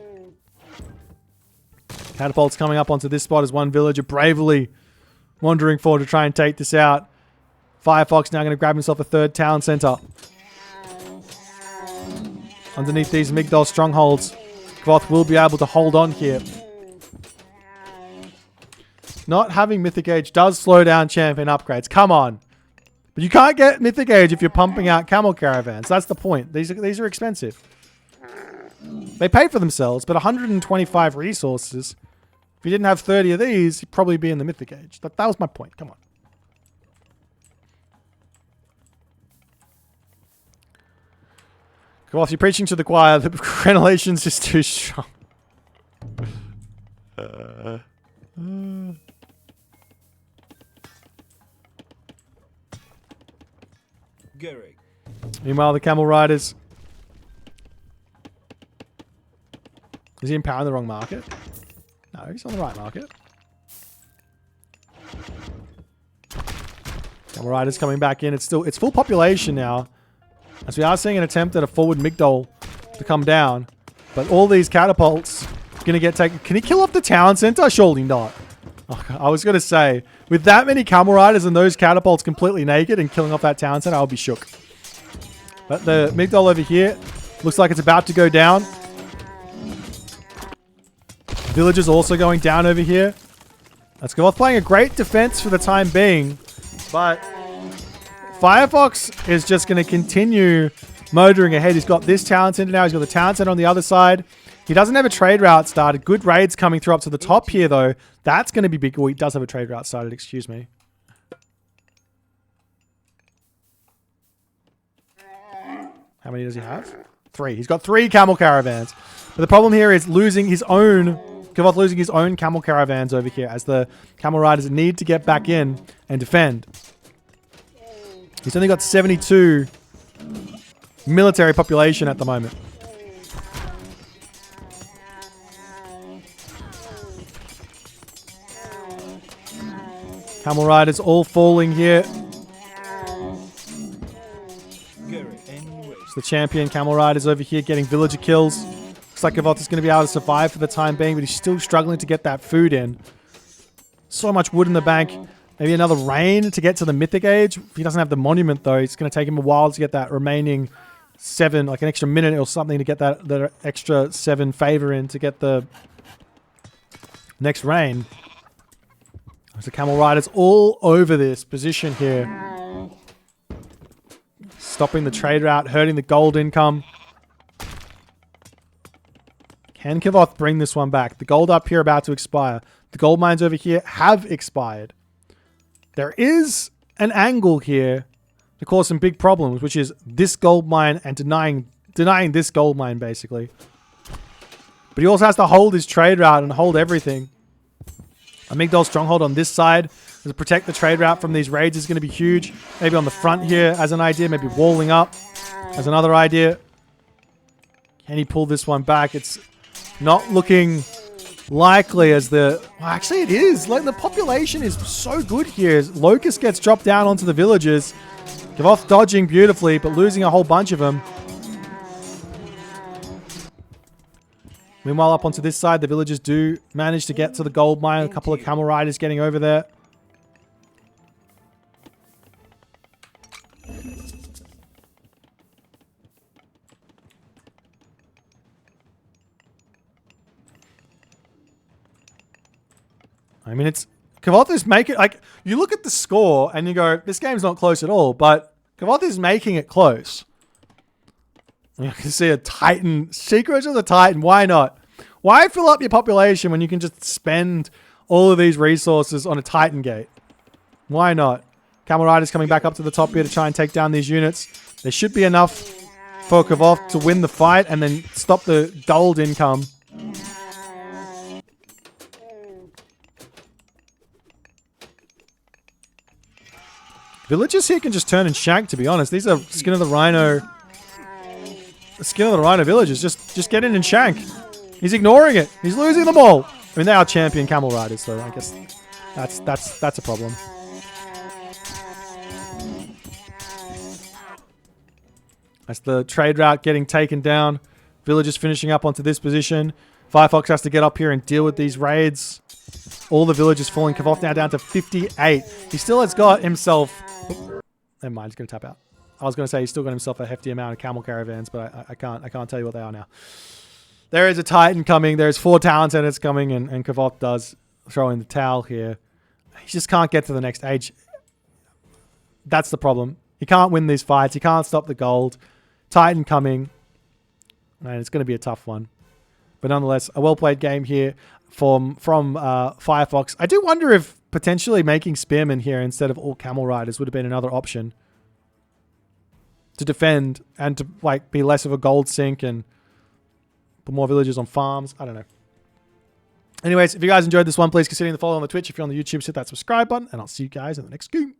Catapults coming up onto this spot as one villager bravely wandering forward to try and take this out. Firefox now going to grab himself a third town center. Underneath these Migdol strongholds, Kavoth will be able to hold on here. Not having Mythic Age does slow down champion upgrades. Come on. But you can't get Mythic Age if you're pumping out camel caravans. That's the point. These are expensive. They pay for themselves, but 125 resources. If you didn't have 30 of these, you'd probably be in the Mythic Age. That was my point. Come on. Kavoth, you're preaching to the choir. The crenellations is too strong. Meanwhile, the camel riders. Is he empowering the wrong market? No, he's on the right market. Camel Riders coming back in. It's full population now. As we are seeing an attempt at a forward Migdol to come down. But all these catapults going to get taken. Can he kill off the town center? Surely not. Oh, God, I was going to say, with that many Camel Riders and those catapults completely naked and killing off that town center, I'll be shook. But the Migdol over here looks like it's about to go down. Villagers also going down over here. That's Kavoth playing a great defense for the time being. But Firefox is just going to continue motoring ahead. He's got this town center now. He's got the town center on the other side. He doesn't have a trade route started. Good raids coming through up to the top here, though. That's going to be big. Oh, he does have a trade route started. Excuse me. How many does he have? 3. He's got 3 camel caravans. But the problem here is losing his own... Kavoth losing his own camel caravans over here as the camel riders need to get back in and defend. He's only got 72 military population at the moment. Camel riders all falling here. It's the champion camel riders over here getting villager kills. Looks like Kavoth is going to be able to survive for the time being, but he's still struggling to get that food in. So much wood in the bank. Maybe another rain to get to the mythic age. If he doesn't have the monument, though, it's going to take him a while to get that remaining 7, like an extra minute or something to get that extra 7 favor in to get the next rain. There's the camel riders all over this position here. Stopping the trade route, hurting the gold income. Can Kavoth bring this one back? The gold up here about to expire. The gold mines over here have expired. There is an angle here to cause some big problems, which is this gold mine and denying this gold mine, basically. But he also has to hold his trade route and hold everything. A Migdol stronghold on this side to protect the trade route from these raids is going to be huge. Maybe on the front here as an idea. Maybe walling up as another idea. Can he pull this one back? It's not looking likely as the... Well, actually, it is. Like, the population is so good here. Locust gets dropped down onto the villagers. Kavoth dodging beautifully, but losing a whole bunch of them. Meanwhile, up onto this side, the villagers do manage to get to the gold mine. A couple of camel riders getting over there. I mean, it's... Kavoth is making... Like, you look at the score and you go, this game's not close at all, but Kavoth is making it close. You can see a Titan. Secrets of the Titan. Why not? Why fill up your population when you can just spend all of these resources on a Titan gate? Why not? Camel Riders coming back up to the top here to try and take down these units. There should be enough for Kavoth to win the fight and then stop the gold income. Villagers here can just turn and shank, to be honest. These are Skin of the Rhino... Skin of the Rhino villagers. Just get in and shank. He's ignoring it. He's losing them all. I mean, they are champion camel riders, so I guess that's a problem. That's the trade route getting taken down. Villagers finishing up onto this position. Firefox has to get up here and deal with these raids. All the villagers falling. Kavoth now down to 58. He still has got himself... Never mind, he's going to tap out. I was going to say he's still got himself a hefty amount of camel caravans, but I can't tell you what they are now. There is a Titan coming. There's 4 talent centers coming, and Kavoth does throw in the towel here. He just can't get to the next age. That's the problem. He can't win these fights. He can't stop the gold. Titan coming. And it's going to be a tough one. But nonetheless, a well-played game here from Firefox. I do wonder if potentially making Spearmen here instead of all Camel Riders would have been another option to defend and to like be less of a gold sink and put more villagers on farms. I don't know. Anyways, if you guys enjoyed this one, please consider the follow on the Twitch. If you're on the YouTube, hit that subscribe button, and I'll see you guys in the next game.